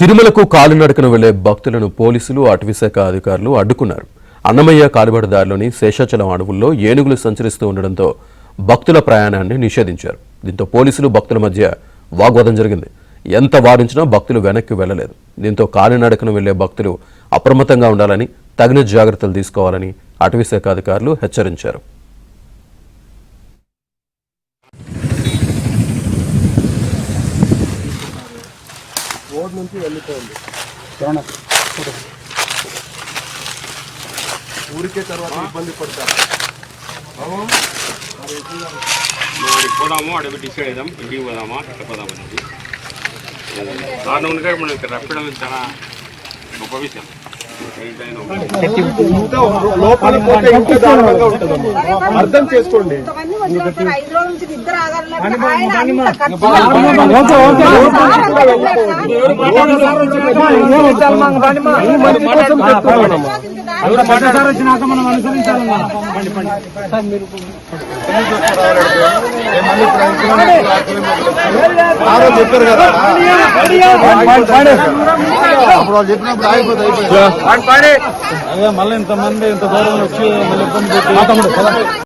తిరుమలకు కాలినడకన వెళ్లే భక్తులను పోలీసులు అటవీశాఖ అధికారులు అడ్డుకున్నారు. అన్నమయ్య కాలిబాటదారిలోని శేషాచలం అడవుల్లో ఏనుగులు సంచరిస్తూ ఉండడంతో భక్తుల ప్రయాణాన్ని నిషేధించారు. దీంతో పోలీసులు భక్తుల మధ్య వాగ్వాదం జరిగింది. ఎంత వారించినా భక్తులు వెనక్కి వెళ్లలేదు. దీంతో కాలినడకన వెళ్లే భక్తులు అప్రమత్తంగా ఉండాలని, తగిన జాగ్రత్తలు తీసుకోవాలని అటవీశాఖ అధికారులు హెచ్చరించారు. రోడ్ నుంచి వెళ్ళిపోయింది ఊరికే తర్వాత ఇబ్బంది పడతారు. పోదాము అడవి డిసైడ్ అవుదాం, ఇంటికి పోదామా ఎట్లా పోదాం అనేది దారుణంగా మనం ఇక్కడ రప్పడం చాలా గొప్ప విషయం. లోపల పోతే ఇంకా దారుణంగా ఉంటుందమ్మా, అర్థం చేసుకోండి. చెప్పారు కదా అప్పుడు వాళ్ళు చెప్పినప్పుడు ఆగిపోతే అయిపోయింది. అదే మళ్ళీ ఇంతమంది ఇంత దూరం వచ్చి మళ్ళీ ఇబ్బంది పెట్టి